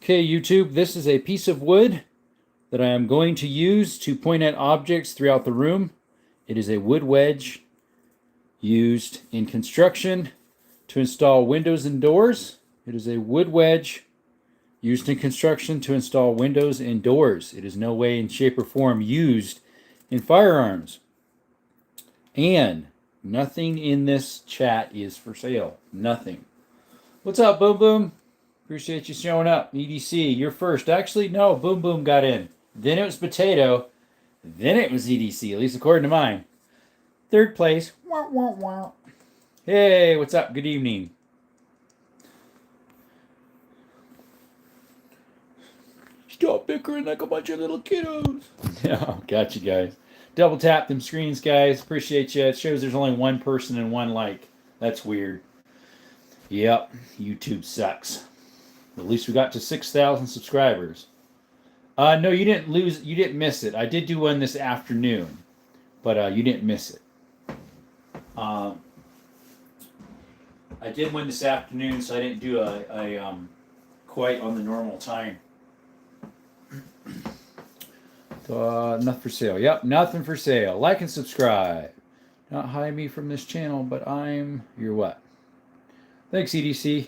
Okay, YouTube, this is a piece of wood that I am going to use to point at objects throughout the room. It is a wood wedge used in construction to install windows and doors. It is a wood wedge used in construction to install windows and doors. It is no way in shape or form used in firearms. And nothing in this chat is for sale. Nothing. What's up, Boom Boom? Appreciate you showing up. EDC, you're first. Actually, no, Boom Boom got in. Then it was Potato. Then it was EDC, at least according to mine. Third place. Wah, wah, wah. Hey, what's up? Good evening. Stop bickering like a bunch of little kiddos. Yeah, got you guys. Double tap them screens, guys. Appreciate you. It shows there's only one person and one like. That's weird. Yep, YouTube sucks. At least we got to 6,000 subscribers. No, you didn't lose. You didn't miss it. I did do one this afternoon, but you didn't miss it. I did one this afternoon, so I didn't do a quite on the normal time. Nothing for sale. Yep, nothing for sale. Like and subscribe. Not hide me from this channel, but I'm your what? Thanks, EDC.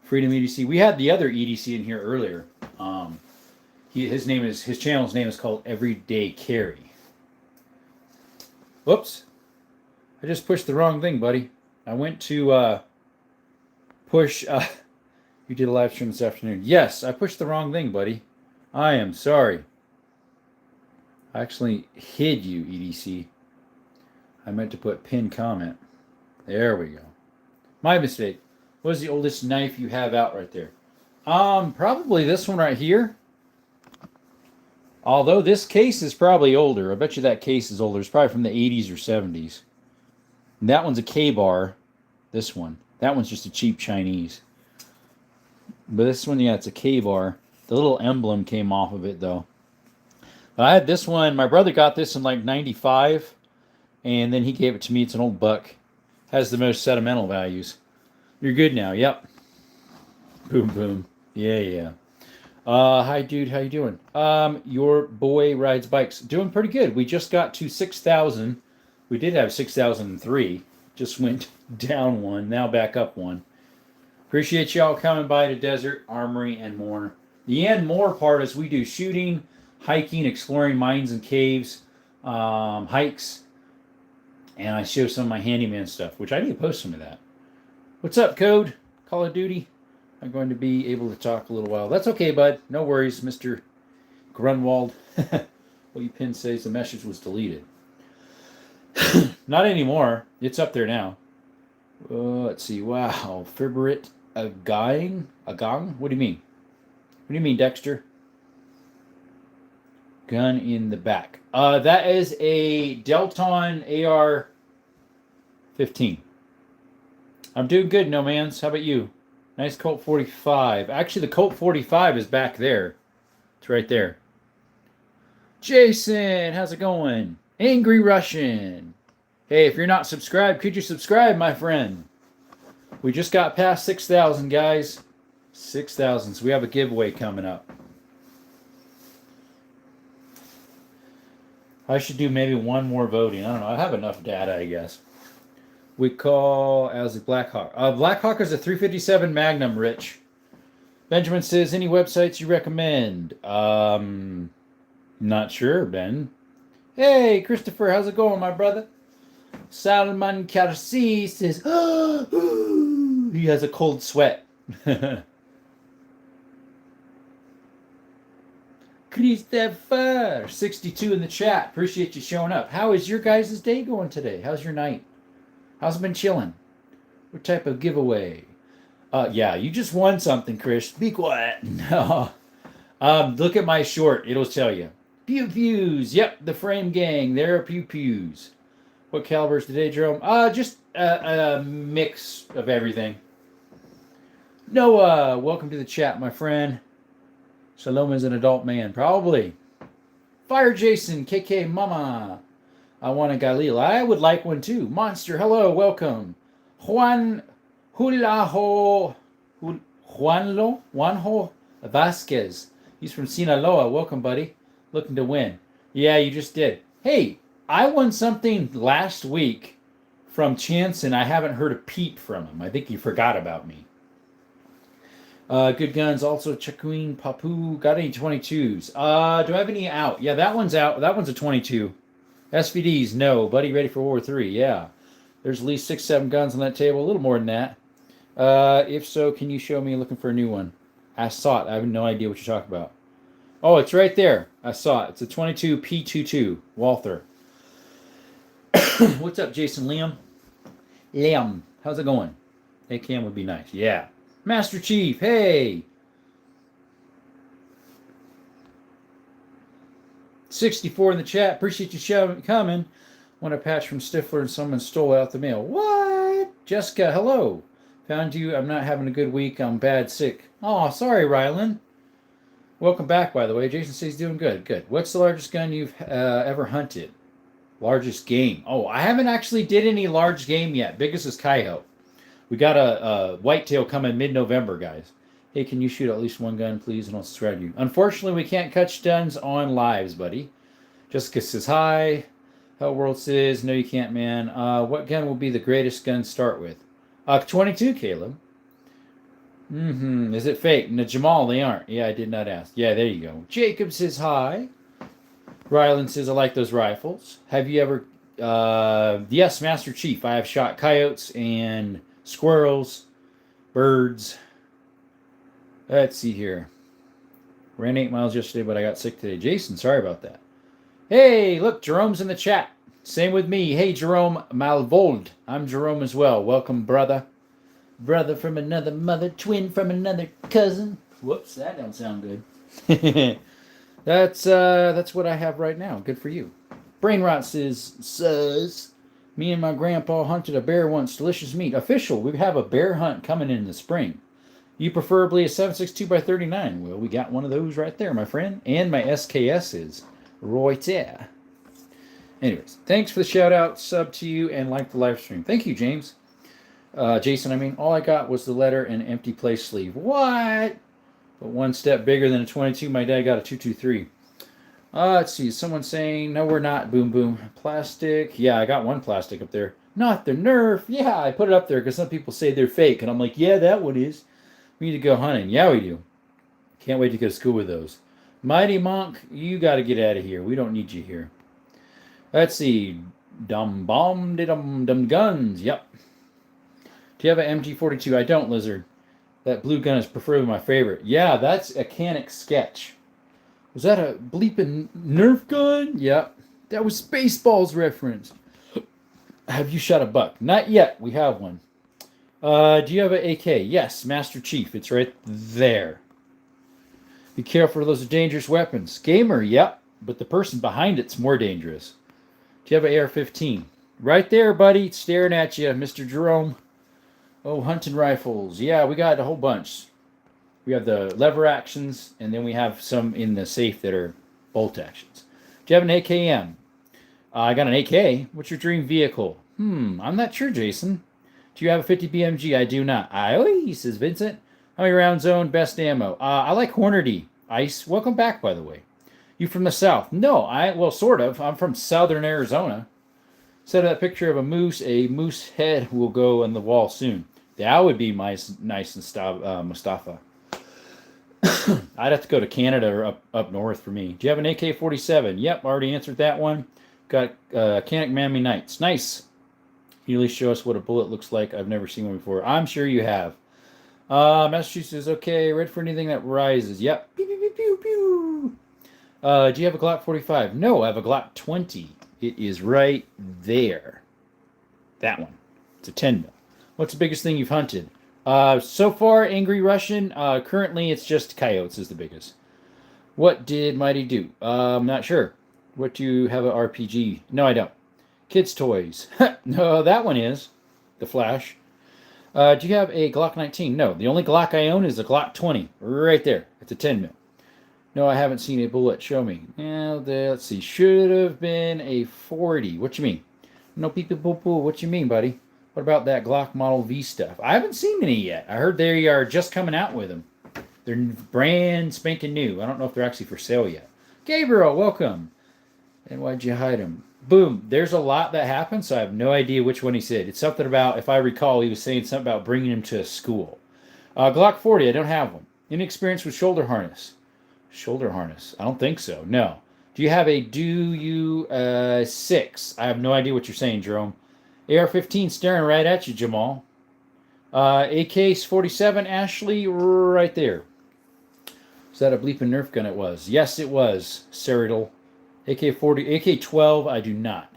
Freedom EDC. We had the other EDC in here earlier. His channel's name is called Everyday Carry. Whoops. I just pushed the wrong thing, buddy. I went to push. You did a live stream this afternoon. Yes, I pushed the wrong thing, buddy. I am sorry. I actually hid you, EDC. I meant to put pin comment. There we go. My mistake. What is the oldest knife you have out right there? Probably this one right here. Although this case is probably older. I bet you that case is older. It's probably from the 80s or 70s. And that one's a K-bar. This one. That one's just a cheap Chinese. But this one, yeah, it's a K-bar. The little emblem came off of it, though. I had this one. My brother got this in like 95. And then he gave it to me. It's an old buck. Has the most sentimental values. You're good now. Yep. Boom, boom. Yeah. Hi, dude. How you doing? Your boy rides bikes. Doing pretty good. We just got to 6,000. We did have 6,003. Just went down one. Now back up one. Appreciate y'all coming by to Desert Armory and More. The and more part is we do shooting, hiking, exploring mines and caves, hikes, and I show some of my handyman stuff, which I need to post some of that. What's up, Code? Call of Duty? I'm going to be able to talk a little while. That's okay, bud. No worries, Mr. Grunwald. What you pinned says the message was deleted. Not anymore. It's up there now. Let's see. Wow. Fibrit Agong? What do you mean? What do you mean, Dexter? Gun in the back. That is a Delton AR-15. I'm doing good, no mans. How about you? Nice Colt 45. Actually, the Colt 45 is back there. It's right there. Jason, how's it going? Angry Russian. Hey, if you're not subscribed, could you subscribe, my friend? We just got past 6,000, guys. 6,000. So we have a giveaway coming up. I should do maybe one more voting. I don't know. I have enough data, I guess. We call as a Blackhawk. Blackhawk is a 357 Magnum, Rich. Benjamin says, any websites you recommend? Not sure, Ben. Hey, Christopher, how's it going, my brother? Salman Karsi says, he has a cold sweat. Christopher, 62 in the chat. Appreciate you showing up. How is your guys' day going today? How's your night? How's it been chilling? What type of giveaway? Yeah, you just won something, Chris. Be quiet. No. Look at my short. It'll tell you. Pew pews. Yep, the frame gang. There are pew pews. What calibers today, Jerome? Just a mix of everything. Noah, welcome to the chat, my friend. Shalom is an adult man. Probably. Fire Jason, KK Mama. I want a Galil. I would like one too. Monster, hello, welcome. Juanjo, Vasquez. He's from Sinaloa. Welcome, buddy. Looking to win. Yeah, you just did. Hey, I won something last week from Chance, and I haven't heard a peep from him. I think he forgot about me. Good guns. Also, Chakuin Papu. Got any 22s? Do I have any out? Yeah, that one's out. That one's a 22. SVDs, no. Buddy, ready for War 3. Yeah. There's at least 6, 7 guns on that table. A little more than that. If so, can you show me looking for a new one? I saw it. I have no idea what you're talking about. Oh, it's right there. I saw it. It's a 22 P22 Walther. What's up, Jason Liam? Liam, how's it going? Hey, Cam would be nice. Yeah. Master Chief, hey! 64 in the chat. Appreciate you coming. Want a patch from Stifler and someone stole it out the mail. What? Jessica, hello. Found you. I'm not having a good week. I'm bad sick. Oh, sorry, Rylan. Welcome back, by the way. Jason says he's doing good. Good. What's the largest gun you've ever hunted? Largest game. Oh, I haven't actually did any large game yet. Biggest is coyote. We got a whitetail coming mid-November, guys. Hey, can you shoot at least one gun, please, and I'll subscribe to you. Unfortunately, we can't catch guns on lives, buddy. Jessica says hi. Hell World says, no, you can't, man. What gun will be the greatest gun to start with? 22, Caleb. Is it fake? No, Jamal, they aren't. Yeah, I did not ask. Yeah, there you go. Jacob says hi. Rylan says, I like those rifles. Have you ever... yes, Master Chief. I have shot coyotes and squirrels, birds. Let's see here. Ran 8 miles yesterday, but I got sick today. Jason, sorry about that. Hey, look, Jerome's in the chat. Same with me. Hey, Jerome Malvold. I'm Jerome as well. Welcome, brother. Brother from another mother, twin from another cousin. Whoops, that don't sound good. That's what I have right now. Good for you. Brain Rot says, me and my grandpa hunted a bear once. Delicious meat. Official, we have a bear hunt coming in the spring. You preferably a 7.62 by 39. Well, we got one of those right there, my friend. And my SKS is right there. Anyways, thanks for the shout out, sub to you, and like the live stream. Thank you, James. Jason, I mean, all I got was the letter and an empty play sleeve. What? But one step bigger than a 22. My dad got a 223. Let's see. Someone saying, no, we're not. Boom, boom. Plastic. Yeah, I got one plastic up there. Not the Nerf. Yeah, I put it up there because some people say they're fake. And I'm like, yeah, that one is. We need to go hunting. Yeah, we do. Can't wait to go to school with those. Mighty Monk, you got to get out of here. We don't need you here. Let's see. Dum guns. Yep. Do you have an MG42? I don't, Lizard. That blue gun is preferably my favorite. Yeah, that's a Canic Sketch. Was that a bleeping Nerf gun? Yep. That was Spaceballs reference. Have you shot a buck? Not yet. We have one. Do you have an AK? Yes, Master Chief. It's right there. Be careful, those are dangerous weapons. Gamer, yep. But the person behind it's more dangerous. Do you have an AR-15? Right there, buddy. Staring at you, Mr. Jerome. Oh, hunting rifles. Yeah, we got a whole bunch. We have the lever actions, and then we have some in the safe that are bolt actions. Do you have an AKM? I got an AK. What's your dream vehicle? I'm not sure, Jason. Do you have a 50 BMG? I do not. Aye, says Vincent. How many rounds owned? Best ammo. I like Hornady. Ice. Welcome back, by the way. You from the south? No, well, sort of. I'm from southern Arizona. Set that picture of a moose head will go on the wall soon. That would be nice and Mustafa. I'd have to go to Canada or up north for me. Do you have an AK-47? Yep, already answered that one. Got Canic Miami Nights. Nice. Can you at least show us what a bullet looks like? I've never seen one before. I'm sure you have. Massachusetts is okay. Ready for anything that rises. Yep. Pew, pew, pew, pew, pew. Do you have a Glock 45? No, I have a Glock 20. It is right there. That one. It's a 10 mil. What's the biggest thing you've hunted? So far, Angry Russian. Currently, it's just coyotes is the biggest. What did Mighty do? I'm not sure. What do you have an RPG? No, I don't. Kids' toys. No, that one is. The Flash. Do you have a Glock 19? No, the only Glock I own is a Glock 20. Right there. It's a 10 mil. No, I haven't seen a bullet. Show me. Yeah, let's see. Should have been a 40. What you mean? No, pee-pee-poo-poo. What you mean, buddy? What about that Glock Model V stuff? I haven't seen any yet. I heard they are just coming out with them. They're brand spanking new. I don't know if they're actually for sale yet. Gabriel, welcome. And why'd you hide them? Boom. There's a lot that happened, so I have no idea which one he said. It's something about, if I recall, he was saying something about bringing him to a school. Glock 40, I don't have one. Any experience with shoulder harness? Shoulder harness? I don't think so. No. Do you have a Do-You-6? I have no idea what you're saying, Jerome. AR-15 staring right at you, Jamal. AK-47, Ashley, right there. Is that a bleeping Nerf gun? It was. Yes, it was, Cerital. AK-40, AK-12, I do not.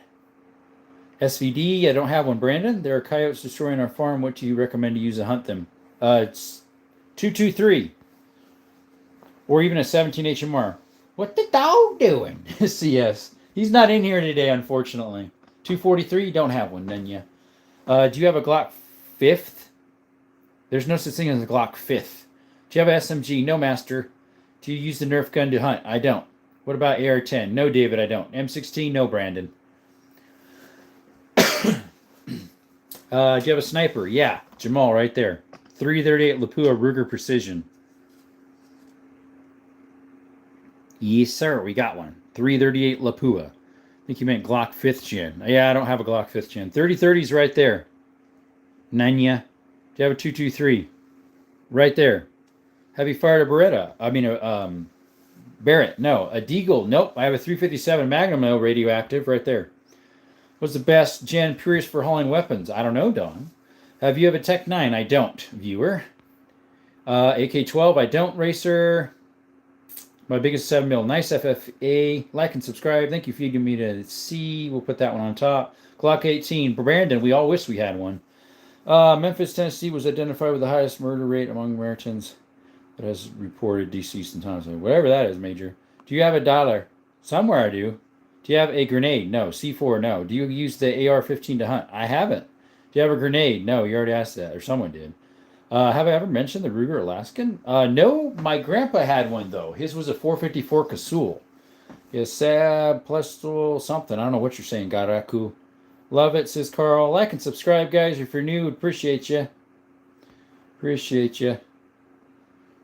SVD, I don't have one. Brandon, there are coyotes destroying our farm. What do you recommend to use to hunt them? It's 223. Or even a 17 HMR. What the dog doing? CS. He's not in here today, unfortunately. 243, don't have one, then yeah. Do you have a Glock 5th? There's no such thing as a Glock 5th. Do you have an SMG? No, master. Do you use the Nerf gun to hunt? I don't. What about AR-10? No, David, I don't. M16? No, Brandon. Do you have a sniper? Yeah, Jamal, right there. 338 Lapua Ruger Precision. Yes, sir, we got one. 338 Lapua. I think you meant Glock 5th gen. Yeah, I don't have a Glock 5th gen. 3030's right there. Nanya. Do you have a 223? Right there. Have you fired a Beretta? I mean, Barrett. No. A Deagle. Nope. I have a 357 Magnum, no, radioactive, right there. What's the best gen purist for hauling weapons? I don't know, Don. Have you have a Tech 9? I don't, viewer. AK-12, I don't, Racer. My biggest 7mm. Nice FFA. Like and subscribe. Thank you for giving me to see. We'll put that one on top. Glock 18. Brandon, we all wish we had one. Memphis, Tennessee was identified with the highest murder rate among Americans that has reported deceased in times. Whatever that is, Major. Do you have a dollar? Somewhere I do. Do you have a grenade? No. C4? No. Do you use the AR-15 to hunt? I haven't. Do you have a grenade? No, you already asked that, or someone did. Have I ever mentioned the Ruger Alaskan? No, my grandpa had one, though. His was a 454 Casull. Yes, Sab, Plestal, something. I don't know what you're saying, Garaku. Love it, says Carl. Like and subscribe, guys. If you're new, appreciate you. Appreciate you.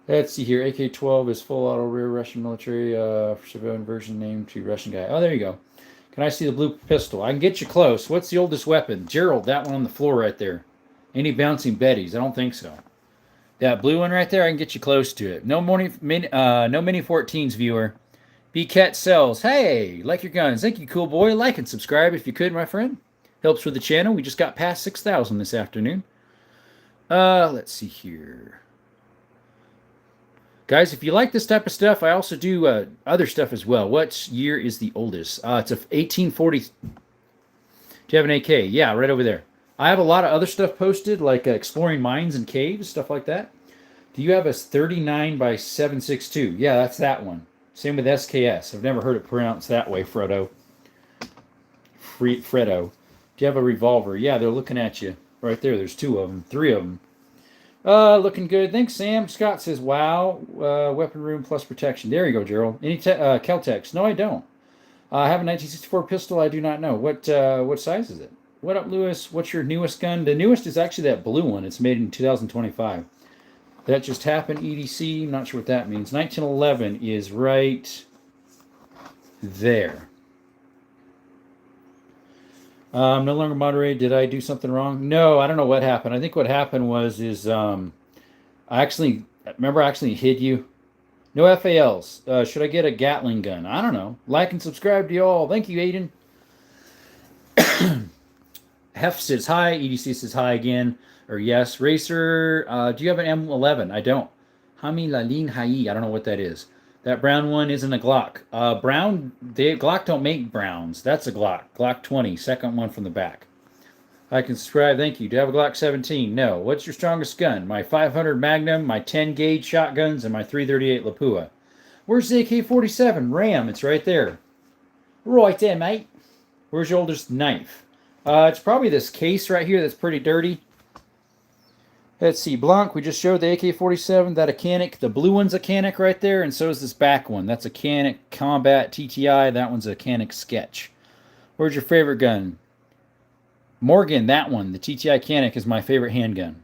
Let's see here. AK-12 is full auto rear Russian military for civilian version named to Russian guy. Oh, there you go. Can I see the blue pistol? I can get you close. What's the oldest weapon? Gerald, that one on the floor right there. Any bouncing Bettys? I don't think so. That blue one right there, I can get you close to it. No mini 14s, viewer. B-Cat sells. Hey, like your guns. Thank you, cool boy. Like and subscribe if you could, my friend. Helps with the channel. We just got past 6,000 this afternoon. Let's see here. Guys, if you like this type of stuff, I also do other stuff as well. What year is the oldest? It's a 1840. Do you have an AK? Yeah, right over there. I have a lot of other stuff posted, like exploring mines and caves, stuff like that. Do you have a 39 by 7.62? Yeah, that's that one. Same with SKS. I've never heard it pronounced that way, Fredo. Fredo. Do you have a revolver? Yeah, they're looking at you. Right there. There's 2 of them. 3 of them. Looking good. Thanks, Sam. Scott says, wow. Weapon room plus protection. There you go, Gerald. Any Kel-Tex? No, I don't. I have a 1964 pistol. I do not know. What size is it? What up, Lewis? What's your newest gun? The newest is actually that blue one. It's made in 2025. That just happened, EDC. I'm not sure what that means. 1911 is right there. I'm no longer moderated. Did I do something wrong? No, I don't know what happened. I think what happened was I actually hid you. No FALs. Should I get a Gatling gun? I don't know. Like and subscribe to y'all. Thank you, Aiden. Hef says hi. EDC says hi again. Or yes. Racer, do you have an M11? I don't. Hami Lalin Hai. I don't know what that is. That brown one isn't a Glock. Glock don't make browns. That's a Glock. Glock 20. Second one from the back. I can subscribe. Thank you. Do you have a Glock 17? No. What's your strongest gun? My 500 Magnum, my 10 gauge shotguns, and my 338 Lapua. Where's the AK-47? Ram. It's right there. Right there, mate. Where's your oldest knife? It's probably this case right here that's pretty dirty. Let's see. Blanc, we just showed the AK-47. That a Canic. The blue one's a Canic right there, and so is this back one. That's a Canic Combat TTI. That one's a Canic Sketch. Where's your favorite gun? Morgan, that one. The TTI Canic is my favorite handgun.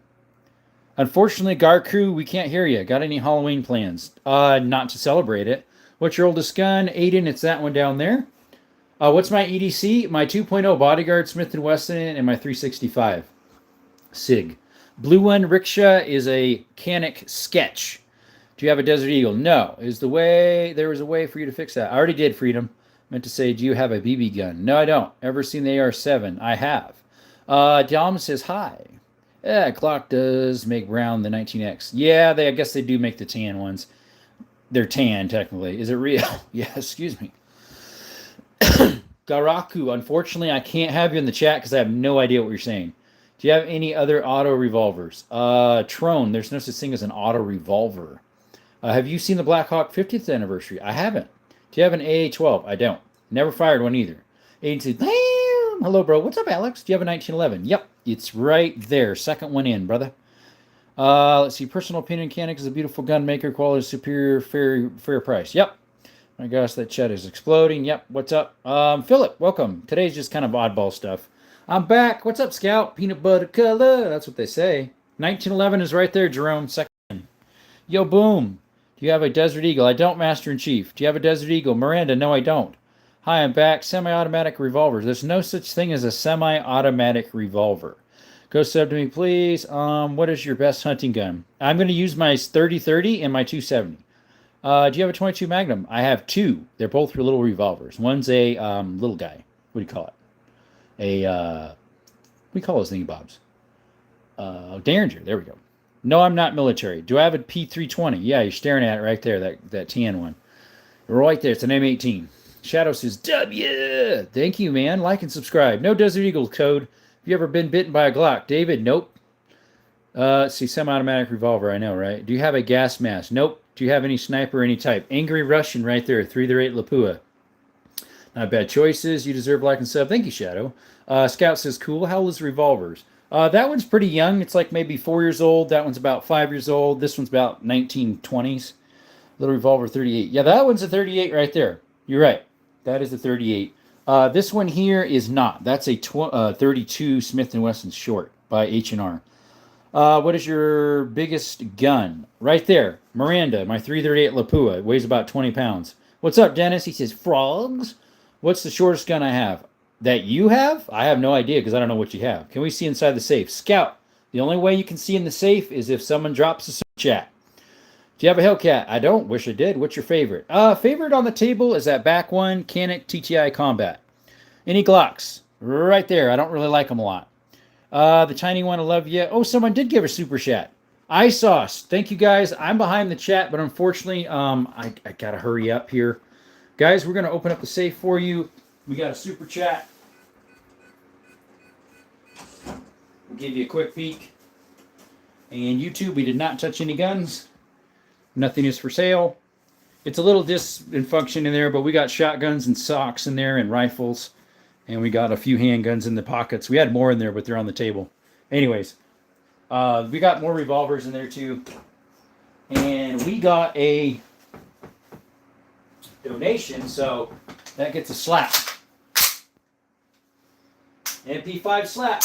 Unfortunately, Garku, we can't hear you. Got any Halloween plans? Not to celebrate it. What's your oldest gun? Aiden, it's that one down there. What's my EDC? My 2.0 Bodyguard Smith & Wesson and my 365 SIG. Blue one Rickshaw is a Canic Sketch. Do you have a Desert Eagle? No. There was a way for you to fix that. I already did, Freedom. Meant to say, do you have a BB gun? No, I don't. Ever seen the AR-7? I have. Dom says hi. Yeah, Glock does make brown the 19X. Yeah, I guess they do make the tan ones. They're tan, technically. Is it real? Yeah, excuse me. Garaku, unfortunately, I can't have you in the chat because I have no idea what you're saying. Do you have any other auto revolvers? Trone, there's no such thing as an auto revolver. Have you seen the Blackhawk 50th anniversary? I haven't. Do you have an AA-12? I don't. Never fired one either. Aiden said, damn! Hello, bro. What's up, Alex? Do you have a 1911? Yep, it's right there. Second one in, brother. Let's see. Personal opinion, Canic is a beautiful gun maker. Quality superior, fair price. Yep. My gosh, that chat is exploding. Yep. What's up? Philip, welcome. Today's just kind of oddball stuff. I'm back. What's up, Scout? Peanut butter color. That's what they say. 1911 is right there, Jerome. Second. Yo, boom. Do you have a Desert Eagle? I don't, Master in Chief. Do you have a Desert Eagle? Miranda, no, I don't. Hi, I'm back. Semi-automatic revolvers. There's no such thing as a semi-automatic revolver. Go sub to me, please. What is your best hunting gun? I'm going to use my 30-30 and my 270. Do you have a 22 Magnum? I have two. They're both little revolvers. One's a little guy. What do you call it? What do you call those thingy bobs? Derringer. There we go. No, I'm not military. Do I have a P320? Yeah, you're staring at it right there, that tan one. Right there. It's an M18. Shadow says, W! Thank you, man. Like and subscribe. No Desert Eagle code. Have you ever been bitten by a Glock? David, nope. Let's see, semi-automatic revolver, I know, right? Do you have a gas mask? Nope. Do you have any sniper, any type? Angry Russian right there, 3-8 Lapua. Not bad choices. You deserve like and sub. Thank you, Shadow. Scout says, cool. How old is revolvers? That one's pretty young. It's like maybe 4 years old. That one's about 5 years old. This one's about 1920s. Little revolver 38. Yeah, that one's a 38 right there. You're right. That is a 38. This one here is not. That's a 32 Smith & Wesson short by H&R. What is your biggest gun? Right there. Miranda, my 338 Lapua. It weighs about 20 pounds. What's up, Dennis? He says, frogs? What's the shortest gun I have? That you have? I have no idea because I don't know what you have. Can we see inside the safe? Scout, the only way you can see in the safe is if someone drops a super chat. Do you have a Hellcat? I don't. Wish I did. What's your favorite? Favorite on the table is that back one, Canic TTI Combat. Any Glocks? Right there. I don't really like them a lot. The tiny one, I love you. Oh, someone did give a super chat. iSauce. Thank you, guys. I'm behind the chat, but unfortunately, I got to hurry up here. Guys, we're going to open up the safe for you. We got a super chat. We'll give you a quick peek. And YouTube, we did not touch any guns. Nothing is for sale. It's a little dysfunction in there, but we got shotguns and socks in there and rifles. And we got a few handguns in the pockets. We had more in there, but they're on the table. Anyways, we got more revolvers in there too. And we got a donation, so that gets a slap. MP5 slap.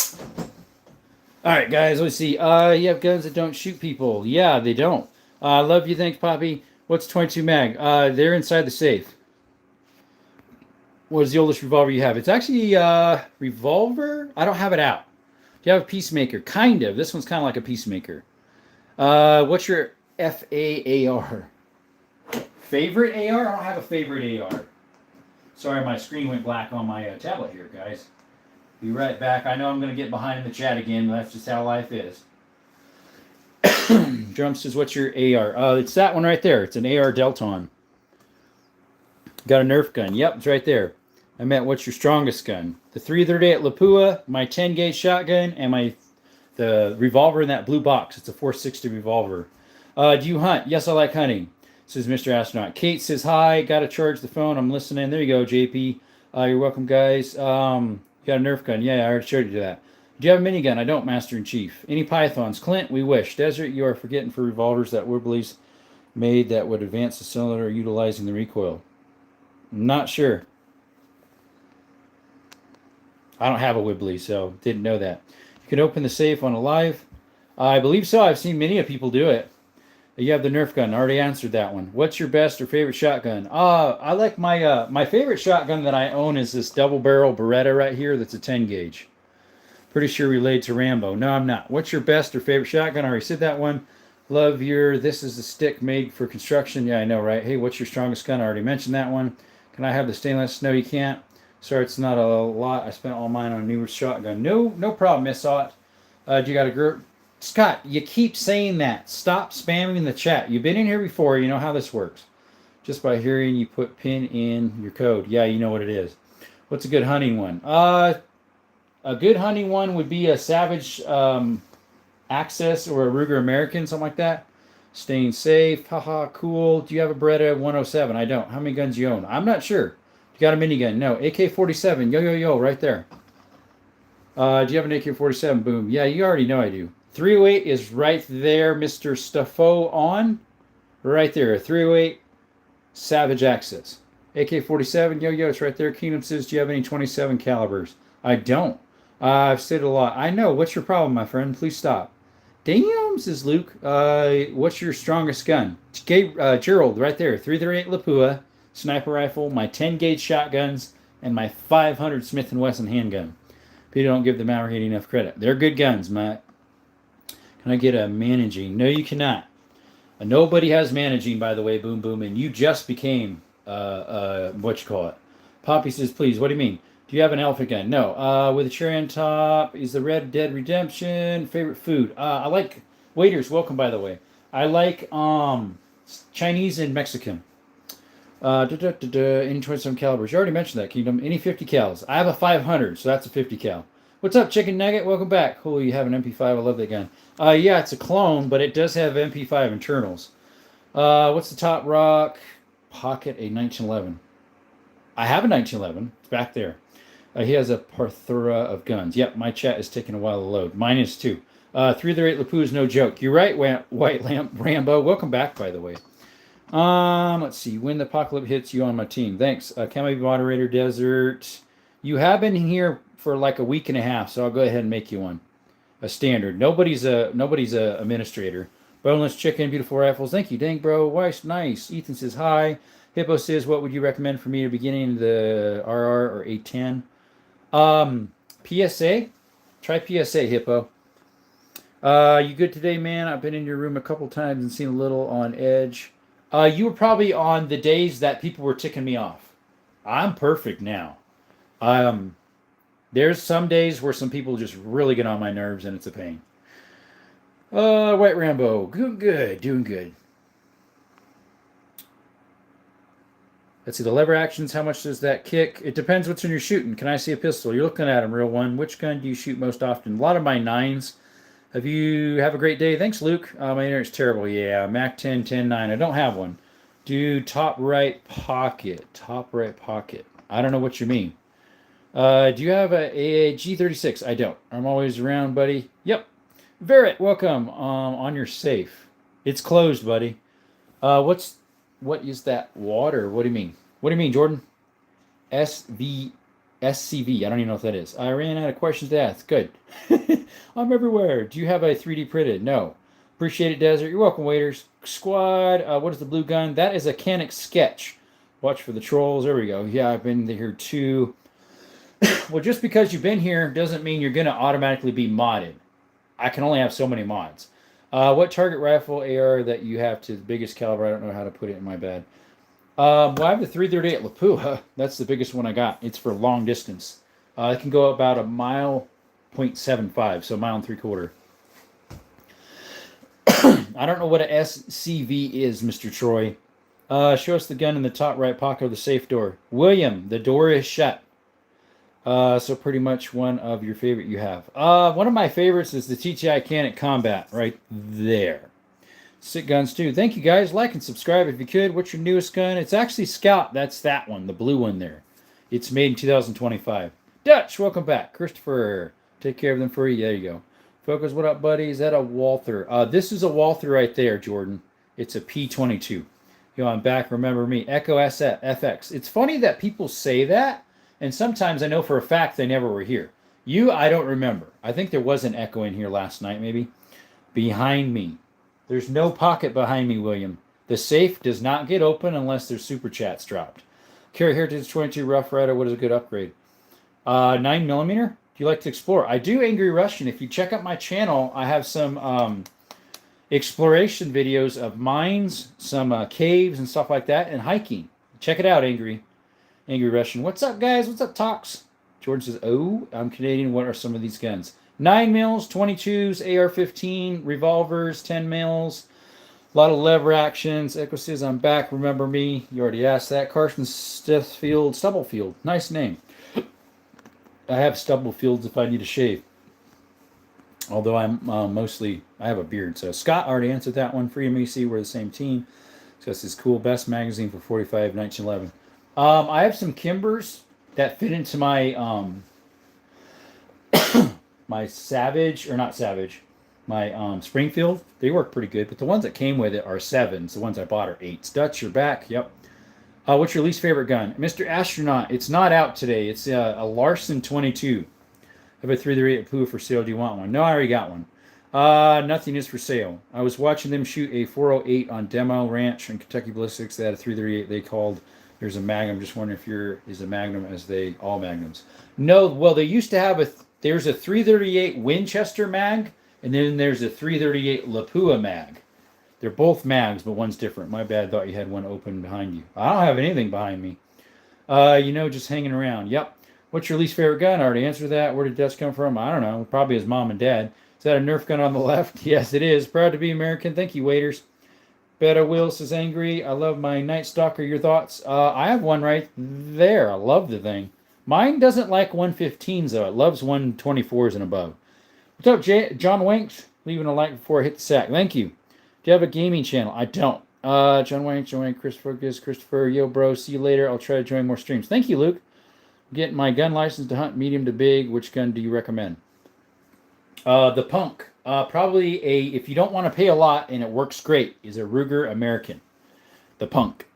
All right, guys, let's see. You have guns that don't shoot people. Yeah, they don't. Love you. Thanks, Poppy. What's 22 mag? They're inside the safe. What is the oldest revolver you have? It's actually a revolver. I don't have it out. Do you have a Peacemaker? Kind of. This one's kind of like a Peacemaker. What's your FAAR? Favorite AR? I don't have a favorite AR. Sorry, my screen went black on my tablet here, guys. Be right back. I know I'm going to get behind in the chat again, but that's just how life is. Drum says, what's your AR? It's that one right there. It's an AR Delton. Got a Nerf gun. Yep, it's right there. I meant, what's your strongest gun? The 338 Lapua, my 10 gauge shotgun, and the revolver in that blue box. It's a 460 revolver. Do you hunt? Yes, I like hunting, says Mr. Astronaut. Kate says, hi. Got to charge the phone. I'm listening. There you go, JP. You're welcome, guys. Got a Nerf gun. Yeah, I already showed you that. Do you have a minigun? I don't, Master in Chief. Any pythons? Clint, we wish. Desert, you are forgetting for revolvers that Woodley's made that would advance the cylinder utilizing the recoil. Not sure. I don't have a Whibley, so didn't know that. You can open the safe on a live. I believe so. I've seen many of people do it. You have the Nerf gun. I already answered that one. What's your best or favorite shotgun? I like my favorite shotgun that I own is this double barrel Beretta right here. That's a 10 gauge. Pretty sure related to Rambo. No, I'm not. What's your best or favorite shotgun? I already said that one. Love your. This is the stick made for construction. Yeah, I know, right? Hey, what's your strongest gun? I already mentioned that one. Can I have the stainless? No, you can't. Sorry, it's not a lot. I spent all mine on a newer shotgun. No problem, Miss Ott. Do you got a girl? Scott, you keep saying that. Stop spamming the chat. You've been in here before. You know how this works. Just by hearing you put pin in your code. Yeah, you know what it is. What's a good hunting one? A good hunting one would be a Savage Access or a Ruger American, something like that. Staying safe. Haha, cool. Do you have a Beretta 107? I don't. How many guns you own? I'm not sure. You got a minigun? No. AK-47. Yo, right there. Do you have an AK-47? Boom. Yeah, you already know I do. 308 is right there, Mr. Stuffo on. Right there. 308 Savage Access. AK-47. Yo, it's right there. Kingdom says, do you have any 27 calibers? I don't. I've said a lot. I know. What's your problem, my friend? Please stop. Damn, says Luke. What's your strongest gun? Gerald, right there. 338 Lapua, sniper rifle, my 10 gauge shotguns, and my 500 Smith & Wesson handgun. People don't give the Maverick enough credit. They're good guns, Matt. Can I get a managing? No, you cannot. Nobody has managing, by the way, Boom Boom, and you just became, what you call it. Poppy says, please, what do you mean? Do you have an elephant gun? No. With a cherry on top. Is the Red Dead Redemption. Favorite food? I like... Waiters, welcome, by the way. I like Chinese and Mexican. Any 27 calibers. You already mentioned that, Kingdom. Any 50 cals. I have a 500, so that's a 50 cal. What's up, Chicken Nugget? Welcome back. Cool, you have an MP5. I love that gun. Yeah, it's a clone, but it does have MP5 internals. What's the top rock? Pocket a 1911. I have a 1911. It's back there. He has a plethora of guns. Yep, my chat is taking a while to load. Mine is too. 338 Lapoo is no joke. You're right, White Lamp Rambo. Welcome back, by the way. Let's see. When the apocalypse hits, you on my team. Thanks. Can I be moderator, Desert? You have been here for like a week and a half, so I'll go ahead and make you one. A standard. Nobody's a administrator. Boneless chicken, beautiful rifles. Thank you, dang bro. Weiss, nice. Ethan says hi. Hippo says, what would you recommend for me at the beginning of the RR or 810? PSA? Try PSA, Hippo. You good today, man? I've been in your room a couple times and seen a little on edge. You were probably on the days that people were ticking me off. I'm perfect now. There's some days where some people just really get on my nerves and it's a pain. White Rambo. Doing good. Let's see, the lever actions, how much does that kick? It depends what's in your shooting. Can I see a pistol? You're looking at them, real one. Which gun do you shoot most often? A lot of my 9s. Have a great day? Thanks, Luke. My internet's terrible. Yeah, Mac 10, 10, 9. I don't have one. Do top right pocket. Top right pocket. I don't know what you mean. Do you have a G36? I don't. I'm always around, buddy. Yep. Verret, welcome. On your safe. It's closed, buddy. What is that water? What do you mean? What do you mean, Jordan? SCV. I don't even know what that is. I ran out of questions to ask. Good. I'm everywhere. Do you have a 3D printed? No. Appreciate it, Desert. You're welcome, waiters. Squad. What is the blue gun? That is a Canik Sketch. Watch for the trolls. There we go. Yeah, I've been here too. Well, just because you've been here doesn't mean you're going to automatically be modded. I can only have so many mods. What target rifle AR that you have to the biggest caliber? I don't know how to put it in my bed. Well, I have the 338 Lapua. That's the biggest one I got. It's for long distance. It can go about a mile 0.75, so a mile and 3/4. I don't know what a SCV is, Mr. Troy. Show us the gun in the top right pocket of the safe door. William, the door is shut. So pretty much one of your favorite you have. One of my favorites is the TTI Canik Combat right there. Sick guns too. Thank you guys. Like and subscribe if you could. What's your newest gun? It's actually Scout. That's that one, the blue one there. It's made in 2025. Dutch, welcome back. Christopher, take care of them for you. There you go. Focus, what up, buddy? Is that a Walther? This is a Walther right there, Jordan. It's a P22. Yo, I'm back. Remember me. Echo SF, FX. It's funny that people say that, and sometimes I know for a fact they never were here. I don't remember. I think there was an Echo in here last night, maybe. Behind me. There's no pocket behind me, William. The safe does not get open unless there's super chats dropped. Carry Heritage 22 Rough Rider. What is a good upgrade? 9mm. Do you like to explore? I do, Angry Russian. If you check out my channel, I have some exploration videos of mines, some caves and stuff like that, and hiking. Check it out, Angry Russian. What's up, guys? What's up, Talks? Jordan says, oh, I'm Canadian. What are some of these guns? 9mm, 22s, AR-15, revolvers, 10mm. A lot of lever actions. Echo says, I'm back. Remember me? You already asked that. Carson Stubblefield. Nice name. I have stubble fields if I need to shave. Although I'm mostly, I have a beard. So Scott already answered that one. Free MEC, we're the same team. So this is cool. Best magazine for 45, 1911. I have some Kimbers that fit into my my Savage, or not Savage, my Springfield. They work pretty good, but the ones that came with it are 7s. The ones I bought are 8s. Dutch, you're back. Yep. What's your least favorite gun? Mr. Astronaut, it's not out today. It's a Larson 22. I have a 338 at Pooh for sale. Do you want one? No, I already got one. Nothing is for sale. I was watching them shoot a 408 on Demo Ranch in Kentucky Ballistics. They had a 338 they called. There's a Magnum. Just wondering if is a Magnum as they all Magnums. No, well, they used to have there's a 338 Winchester mag, and then there's a 338 Lapua mag. They're both mags, but one's different. My bad, thought you had one open behind you. I don't have anything behind me. Just hanging around. Yep. What's your least favorite gun? I already answered that. Where did Dutch come from? I don't know. Probably his mom and dad. Is that a Nerf gun on the left? Yes, it is. Proud to be American. Thank you, waiters. Beta Will says, angry. I love my Night Stalker. Your thoughts? I have one right there. I love the thing. Mine doesn't like 115s, though. It loves 124s and above. What's up, John Wanks? Leaving a like before I hit the sack. Thank you. Do you have a gaming channel? I don't. John Wanks, Christopher, yo, bro. See you later. I'll try to join more streams. Thank you, Luke. Get my gun license to hunt medium to big. Which gun do you recommend? The Punk. Probably if you don't want to pay a lot and it works great, is a Ruger American. The Punk.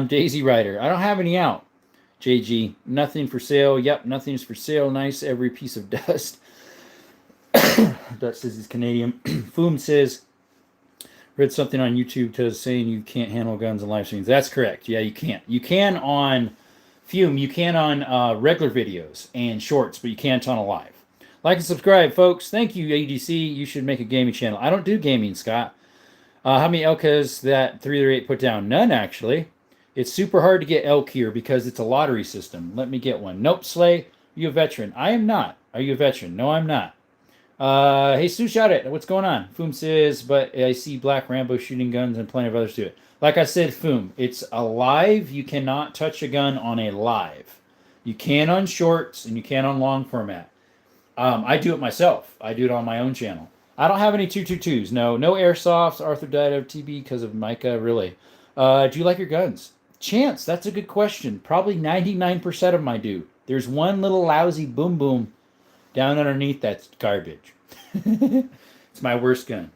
Daisy Rider. I don't have any out. JG. Nothing for sale. Yep, nothing's for sale. Nice. Every piece of dust. Dutch says he's Canadian. Foom says, read something on YouTube saying you can't handle guns and live streams. That's correct. Yeah, you can't. You can on Fume. You can on regular videos and shorts, but you can't on a live. Like and subscribe, folks. Thank you, ADC. You should make a gaming channel. I don't do gaming, Scott. How many elk has that 338 put down? None, actually. It's super hard to get elk here because it's a lottery system. Let me get one. Nope, Slay. Are you a veteran? I am not. Are you a veteran? No, I'm not. Hey, Sue, shout it. What's going on? Foom says, but I see Black Rambo shooting guns and plenty of others do it. Like I said, Foom, it's a live. You cannot touch a gun on a live. You can on shorts and you can on long format. I do it myself. I do it on my own channel. I don't have any 222s. No airsofts. Arthur died of TB because of Micah. Really. Do you like your guns? Chance, that's a good question. Probably 99% of my do. There's one little lousy boom boom down underneath that's garbage. It's my worst gun.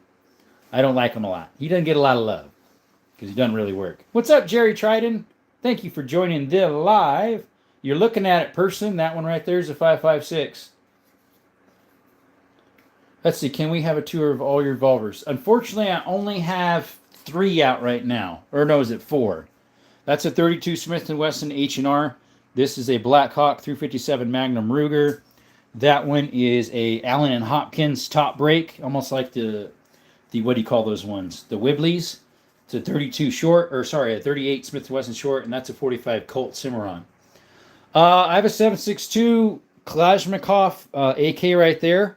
I don't like him a lot. He doesn't get a lot of love because he doesn't really work. What's up, Jerry Tridon? Thank you for joining the live. You're looking at it, person. That one right there is a 5.56. Let's see. Can we have a tour of all your revolvers? Unfortunately, I only have 3 out right now. Or no, is it 4? That's a 32 Smith & Wesson H&R. This is a Black Hawk 357 Magnum Ruger. That one is a Allen & Hopkins top break, almost like the what do you call those ones? The Wibleys. It's a 32 short, or sorry, a 38 Smith & Wesson short, and that's a 45 Colt Cimarron. I have a 7.62 Kalashnikov AK right there,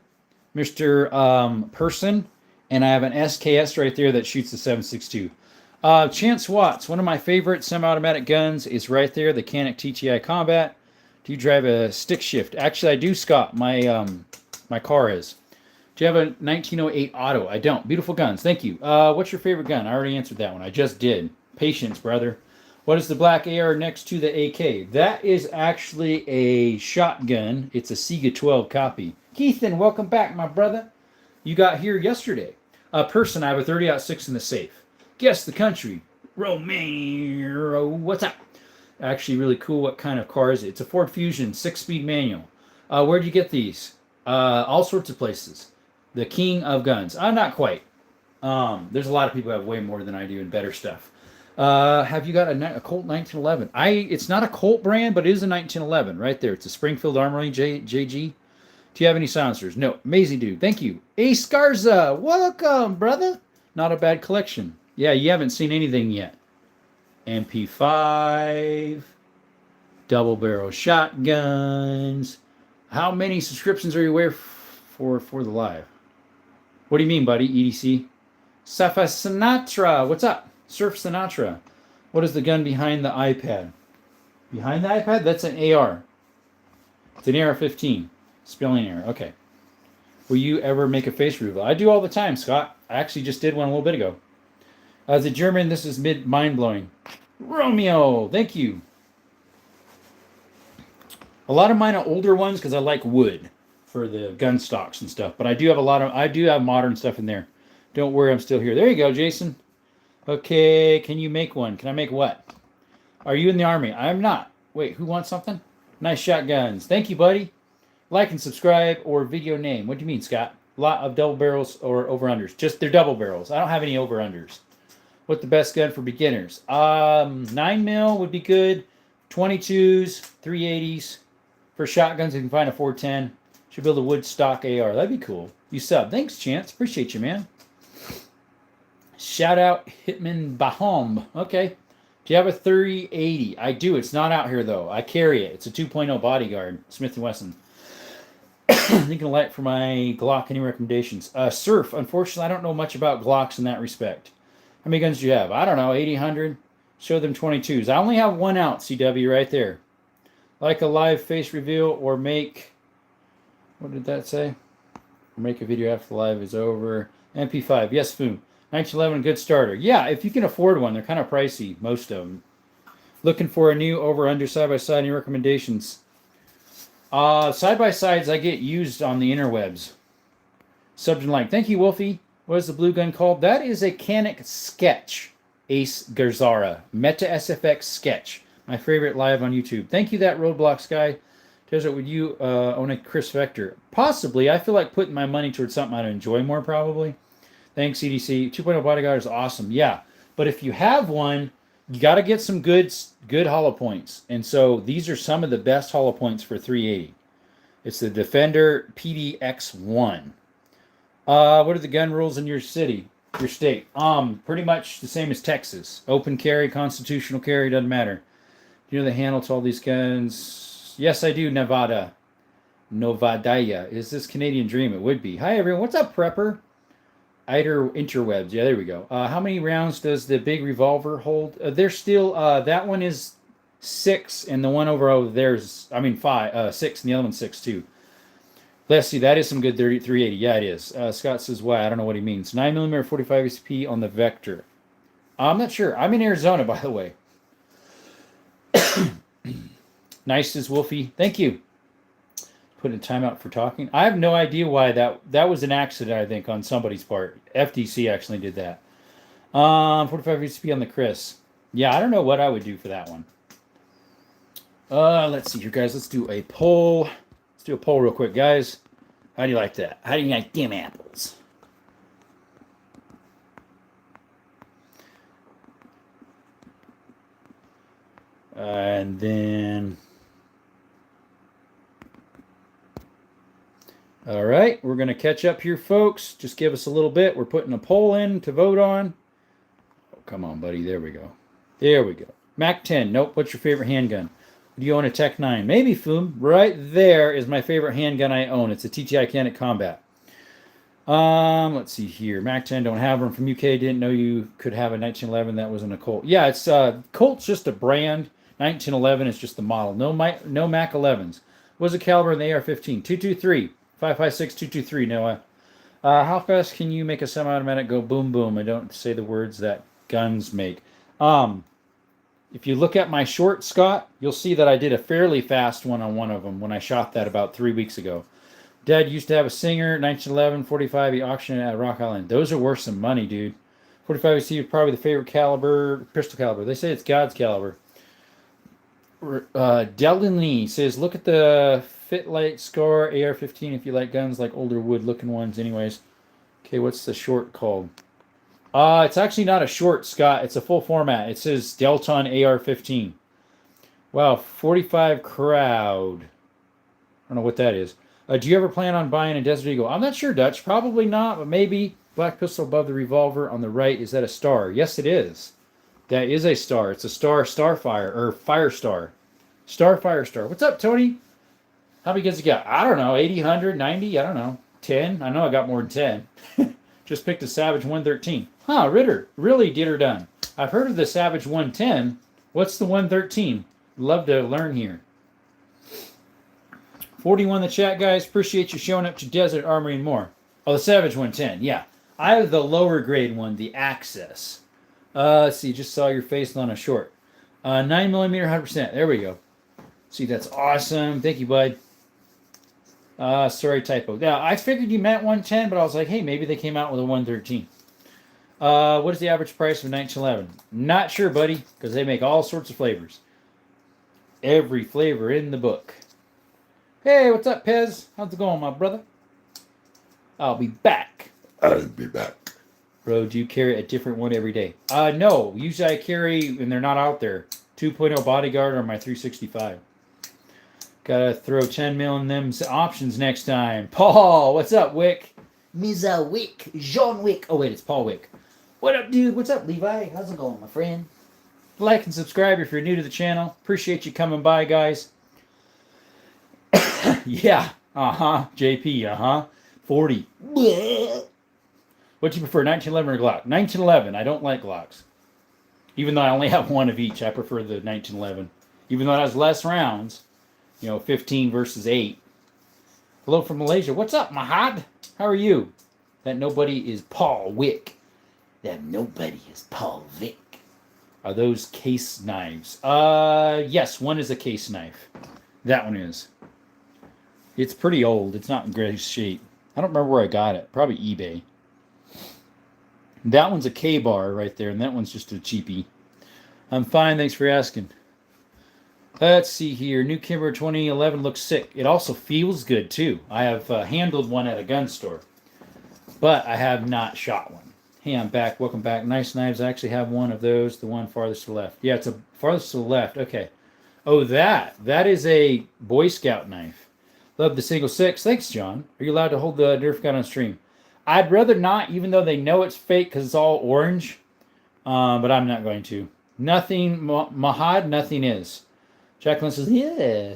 Mr. Person, and I have an SKS right there that shoots the 7.62. Chance Watts, one of my favorite semi-automatic guns, is right there, the Canik TTI Combat. Do you drive a stick shift? Actually, I do, Scott. My car is. Do you have a 1908 auto? I don't. Beautiful guns. Thank you. What's your favorite gun? I already answered that one. I just did. Patience, brother. What is the black AR next to the AK? That is actually a shotgun. It's a Sega 12 copy. Keithan, welcome back, my brother. You got here yesterday. Person, I have a 30-06 in the safe. Guess the country. Romania. What's up? Actually, really cool. What kind of car is it? It's a Ford Fusion 6-speed manual. Where'd you get these? All sorts of places. The king of guns. Not quite. There's a lot of people who have way more than I do and better stuff. Have you got a Colt 1911? It's not a Colt brand, but it is a 1911 right there. It's a Springfield Armory JG. Do you have any silencers? No. Amazing dude. Thank you. Ace Garza, welcome, brother. Not a bad collection. Yeah, you haven't seen anything yet. MP5, double barrel shotguns. How many subscriptions are you aware for the live? What do you mean, buddy? EDC. Safa Sinatra. What's up? Surf Sinatra. What is the gun behind the iPad? Behind the iPad? That's an AR. It's an AR-15. Spelling error. Okay. Will you ever make a face reveal? I do all the time, Scott. I actually just did one a little bit ago. As a German, this is mind-blowing. Romeo, thank you. A lot of mine are older ones because I like wood for the gun stocks and stuff. But I do have modern stuff in there. Don't worry, I'm still here. There you go, Jason. Okay, can you make one? Can I make what? Are you in the Army? I'm not. Wait, who wants something? Nice shotguns. Thank you, buddy. Like and subscribe or video name. What do you mean, Scott? A lot of double barrels or over-unders. Just they're double barrels. I don't have any over-unders. What the best gun for beginners? 9mm would be good. 22s, 380s. For shotguns, you can find a 410. Should build a wood stock AR. That'd be cool. You sub. Thanks, Chance. Appreciate you, man. Shout out Hitman Baham. Okay. Do you have a 3080? I do. It's not out here, though. I carry it. It's a 2.0 bodyguard. Smith & Wesson. Thinking of light for my Glock. Any recommendations? Surf. Unfortunately, I don't know much about Glocks in that respect. How many guns do you have? I don't know. 80, 100? Show them 22s. I only have one out, CW, right there. Like a live face reveal or make... What did that say? Make a video after the live is over. MP5. Yes, Foom. 1911, good starter. Yeah, if you can afford one. They're kind of pricey, most of them. Looking for a new over-under side-by-side. Any recommendations? Side-by-sides I get used on the interwebs. Subject like, thank you, Wolfie. What is the blue gun called? That is a Canik Sketch. Ace Garzara. Meta SFX Sketch. My favorite live on YouTube. Thank you, that Roadblocks guy. Desert, would you own a Chris Vector? Possibly. I feel like putting my money towards something I'd enjoy more, probably. Thanks, CDC. 2.0 Bodyguard is awesome. Yeah. But if you have one, you got to get some good hollow points. And so these are some of the best hollow points for 380. It's the Defender PDX1. What are the gun rules in your city, your state? Pretty much the same as Texas. Open carry, constitutional carry, doesn't matter. Do you know the handle to all these guns? Yes, I do, Nevada. Novadaya. Is this Canadian Dream? It would be. Hi, everyone. What's up, Prepper? Interwebs. Yeah, there we go. How many rounds does the big revolver hold? They're still, that one is 6, and the one over there is, 5, 6, and the other one's 6, too. Let's see, that is some good 380. Yeah, it is. Scott says, why? I don't know what he means. 9mm 45 SP on the Vector. I'm not sure. I'm in Arizona, by the way. Nice, says Wolfie. Thank you. Put in timeout for talking. I have no idea why that was an accident, I think, on somebody's part. FDC actually did that. 45 SP on the Chris. Yeah, I don't know what I would do for that one. Let's see here, guys. Let's do a poll. Let's do a poll real quick, guys. How do you like that? How do you like them apples? And then... All right, we're going to catch up here, folks. Just give us a little bit. We're putting a poll in to vote on. Oh, come on, buddy. There we go. There we go. Mac 10. Nope. What's your favorite handgun? Do you own a Tech 9? Maybe, Foom. Right there is my favorite handgun I own. It's a TTI Kinetic Combat. Let's see here. Mac 10, don't have them from UK. Didn't know you could have a 1911 that wasn't a Colt. Yeah, it's Colt's just a brand. 1911 is just the model. No Mac 11s. What's the caliber in the AR-15? 223. 5.56 223. Noah. How fast can you make a semi-automatic go boom boom? I don't say the words that guns make. If you look at my short, Scott, you'll see that I did a fairly fast one on one of them when I shot that about 3 weeks ago. Dad used to have a Singer 1911 45. He auctioned it at Rock Island. Those are worth some money, dude. 45 is probably the favorite caliber, pistol caliber. They say it's God's caliber. Delaney says, look at the Fitlight Scar AR-15 if you like guns like older wood-looking ones. Anyways, okay, what's the short called? It's actually not a short, Scott. It's a full format. It says Delton AR-15. Wow, 45 crowd. I don't know what that is. Do you ever plan on buying a Desert Eagle? I'm not sure, Dutch. Probably not, but maybe. Black pistol above the revolver on the right. Is that a star? Yes, it is. That is a star. It's a Starfire, or Firestar. Firestar. What's up, Tony? How many guns you got? I don't know. 80, 100, 90? I don't know. 10? I know I got more than 10. Just picked a Savage 113. Huh, Ritter. Really, did or done. I've heard of the Savage 110. What's the 113? Love to learn here. 41 in the chat, guys. Appreciate you showing up to Desert Armory and More. Oh, the Savage 110. Yeah. I have the lower grade one, the Access. Let's see. Just saw your face on a short. 9mm, 100%. There we go. See, that's awesome. Thank you, bud. Sorry, typo. Yeah, I figured you meant 110, but I was like, hey, maybe they came out with a 113. What is the average price of 1911? Not sure, buddy, because they make all sorts of flavors. Every flavor in the book. Hey, what's up, Pez? How's it going, my brother? I'll be back. I'll be back. Bro, do you carry a different one every day? No. Usually I carry, and they're not out there, 2.0 Bodyguard or my 365. Gotta throw 10 mil in them options next time. Paul, what's up, Wick? Misa Wick. John Wick. Oh, wait, it's Paul Wick. What up, dude? What's up, Levi? How's it going, my friend? Like and subscribe if you're new to the channel. Appreciate you coming by, guys. Yeah. Uh-huh. JP, uh-huh. 40. What do you prefer, 1911 or Glock? 1911. I don't like Glocks. Even though I only have one of each, I prefer the 1911. Even though it has less rounds. 15 versus 8. Hello from Malaysia. What's up, Mahad? How are you? That nobody is Paul Wick. That nobody is Paul Vick. Are those case knives? Yes, one is a case knife. That one is. It's pretty old. It's not in great shape. I don't remember where I got it. Probably eBay. That one's a K-bar right there, and that one's just a cheapie. I'm fine. Thanks for asking. Let's see here. New Kimber 2011 looks sick. It also feels good, too. I have handled one at a gun store, but I have not shot one. Hey, I'm back. Welcome back. Nice knives. I actually have one of those, the one farthest to the left. Yeah, it's a farthest to the left. Okay. Oh, that is a Boy Scout knife. Love the single 6. Thanks, John. Are you allowed to hold the Nerf gun on stream? I'd rather not, even though they know it's fake because it's all orange, but I'm not going to. Nothing, Mahad, nothing is. Jacqueline says, yeah.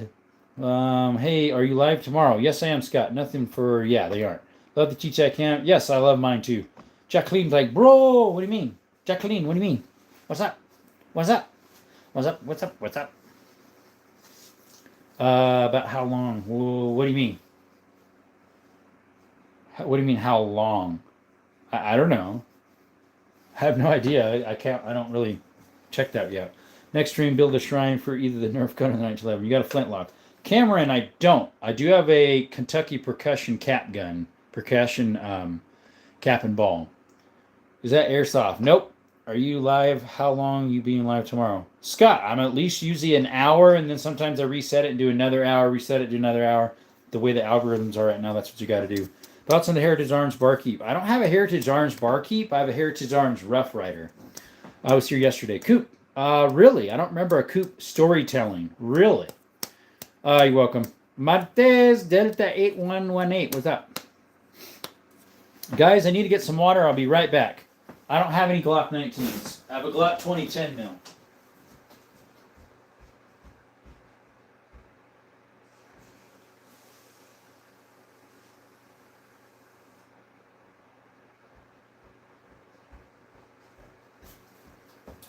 Hey, are you live tomorrow? Yes, I am, Scott. Nothing for, yeah, they aren't. Love the G-Tech camp. Yes, I love mine too. Jacqueline's like, bro, what do you mean? Jacqueline, what do you mean? What's up? What's up? What's up? What's up? What's up? About how long? What do you mean? What do you mean, how long? I don't know. I have no idea. I can't. I don't really check that yet. Next stream, build a shrine for either the Nerf gun or the 1911. You got a flintlock. Cameron, I don't. I do have a Kentucky percussion cap gun. Percussion cap and ball. Is that airsoft? Nope. Are you live? How long you being live tomorrow? Scott, I'm at least usually an hour, and then sometimes I reset it and do another hour, reset it, do another hour. The way the algorithms are right now, that's what you got to do. Thoughts on the Heritage Arms Barkeep? I don't have a Heritage Arms Barkeep. I have a Heritage Arms Rough Rider. I was here yesterday. Coop. Really? I don't remember a Coop storytelling. Really? You're welcome. Martes Delta 8118. What's up? Guys, I need to get some water. I'll be right back. I don't have any Glock 19s. I have a Glock 2010 mil.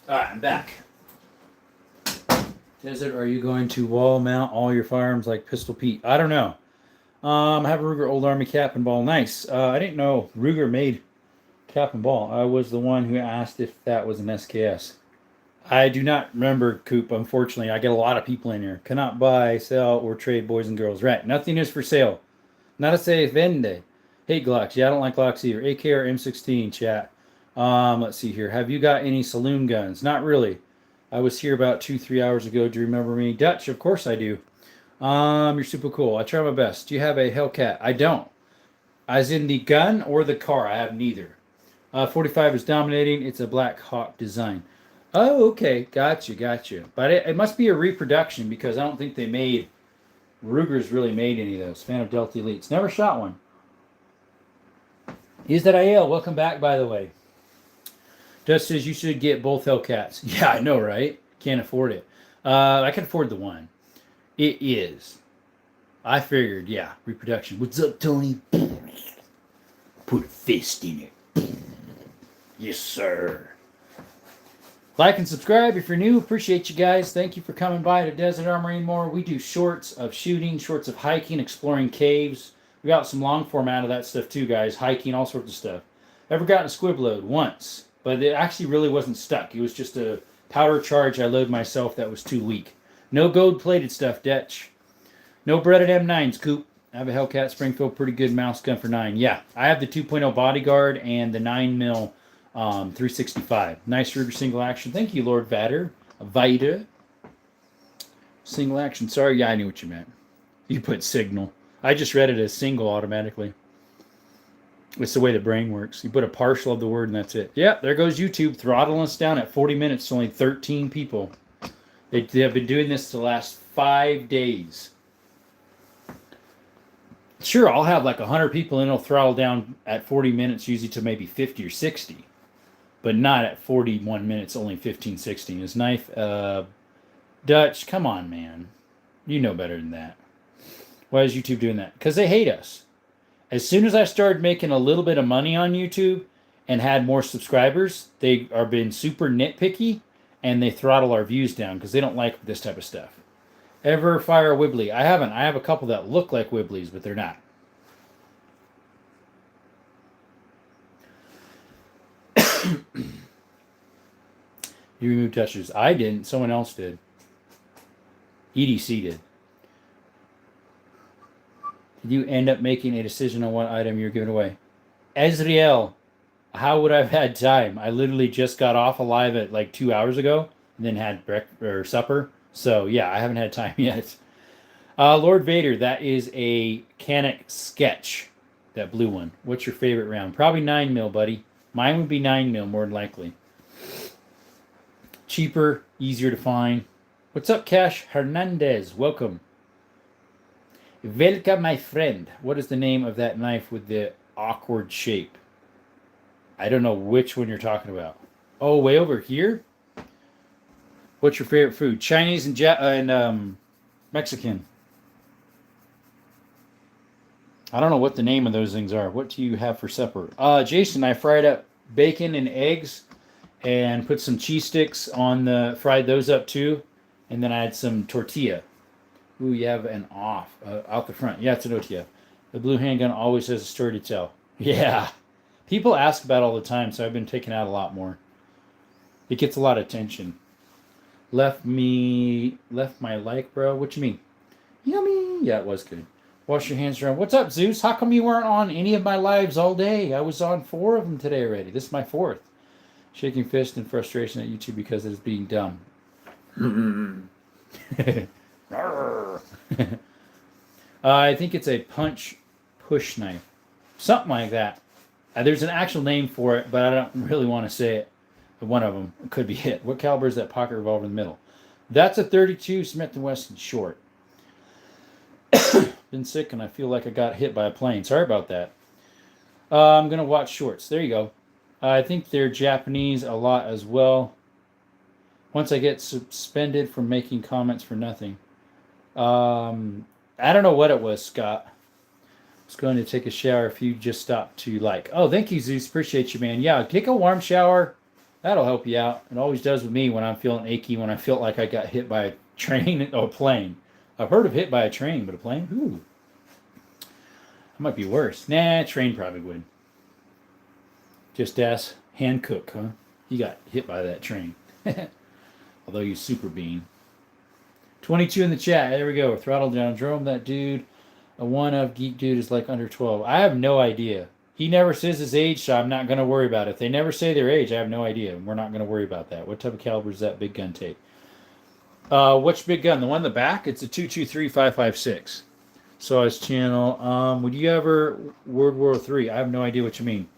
Alright, I'm back. Desert, are you going to wall mount all your firearms like Pistol Pete? I don't know. I have a Ruger Old Army cap and ball. Nice. I didn't know Ruger made cap and ball. I was the one who asked if that was an SKS. I do not remember, Coop, unfortunately. I get a lot of people in here. Cannot buy, sell, or trade boys and girls. Right. Nothing is for sale. Not a se vende. Hate Glocks. Yeah, I don't like Glocks either. AK or M16, chat. Let's see here. Have you got any saloon guns? Not really. I was here about 2-3 hours ago. Do you remember me? Dutch, of course I do. You're super cool. I try my best. Do you have a Hellcat? I don't. As in the gun or the car? I have neither. .45 is dominating. It's a Black Hawk design. Oh, okay. Gotcha. But it must be a reproduction because I don't think they made... Ruger's really made any of those. Fan of Delta Elites. Never shot one. Is that IL? Welcome back, by the way. Dust says you should get both Hellcats. Yeah, I know, right? Can't afford it. I can afford the one. It is. I figured, yeah, reproduction. What's up, Tony? Put a fist in it. Yes, sir. Like and subscribe if you're new. Appreciate you guys. Thank you for coming by to Desert Armory and More. We do shorts of shooting, shorts of hiking, exploring caves. We got some long form out of that stuff too, guys. Hiking, all sorts of stuff. Ever gotten a squib load? Once. But it actually really wasn't stuck. It was just a powder charge I loaded myself that was too weak. No gold-plated stuff, Detch. No breaded M9s, Coop. I have a Hellcat Springfield, pretty good mouse gun for 9. Yeah, I have the 2.0 Bodyguard and the 9mm 365. Nice Ruger single action. Thank you, Lord Vader. Vida. Single action. Sorry, yeah, I knew what you meant. You put signal. I just read it as single automatically. It's the way the brain works. You put a partial of the word and that's it. Yeah, there goes YouTube throttling us down at 40 minutes to only 13 people. They have been doing this the last 5 days. Sure, I'll have like 100 people and it'll throttle down at 40 minutes usually to maybe 50 or 60. But not at 41 minutes, only 15, 16. Is knife, Dutch, come on, man. You know better than that. Why is YouTube doing that? Because they hate us. As soon as I started making a little bit of money on YouTube and had more subscribers, they are being super nitpicky and they throttle our views down because they don't like this type of stuff. Ever fire a Wibbly? I haven't. I have a couple that look like Wibblies, but they're not. You removed touches. I didn't. Someone else did. EDC did. Did you end up making a decision on what item you're giving away? Ezreal, how would I have had time? I literally just got off alive at like 2 hours ago and then had supper. So, yeah, I haven't had time yet. Lord Vader, that is a Canic Sketch. That blue one. What's your favorite round? Probably 9mm, buddy. Mine would be 9mm, more than likely. Cheaper, easier to find. What's up, Cash Hernandez? Welcome. Velka, my friend. What is the name of that knife with the awkward shape? I don't know which one you're talking about. Oh, way over here? What's your favorite food? Chinese and Mexican. I don't know what the name of those things are. What do you have for supper? Jason, I fried up bacon and eggs and put some cheese sticks on fried those up too. And then I had some tortilla. Ooh, you have an out the front. Yeah, it's an OTF. The blue handgun always has a story to tell. Yeah. People ask about it all the time, so I've been taking out a lot more. It gets a lot of attention. Left my like, bro. What you mean? Yummy. Yeah, it was good. Wash your hands around. What's up, Zeus? How come you weren't on any of my lives all day? I was on 4 of them today already. This is my 4th. Shaking fist in frustration at YouTube because it is being dumb. I think it's a punch push knife. Something like that. There's an actual name for it, but I don't really want to say it. One of them could be it. What caliber is that pocket revolver in the middle? That's a 32 Smith & Wesson short. Been sick and I feel like I got hit by a plane. Sorry about that. I'm going to watch shorts. There you go. I think they're Japanese a lot as well. Once I get suspended from making comments for nothing. I don't know what it was, Scott. I was going to take a shower if you just stopped to like. Oh, thank you, Zeus. Appreciate you, man. Yeah, take a warm shower. That'll help you out. It always does with me when I'm feeling achy, when I feel like I got hit by a train or a plane. I've heard of hit by a train, but a plane? Ooh. That might be worse. Nah, train probably would. Just ask Hancock, huh? He got hit by that train. Although he's super bean. 22 in the chat. There we go. Throttle down. Jerome, that dude. A one of geek dude is like under 12. I have no idea. He never says his age, so I'm not going to worry about it. If they never say their age, I have no idea. We're not going to worry about that. What type of caliber does that big gun take? Which big gun? The one in the back? It's a 223-556. Saw his channel. Would you ever World War III? I have no idea what you mean.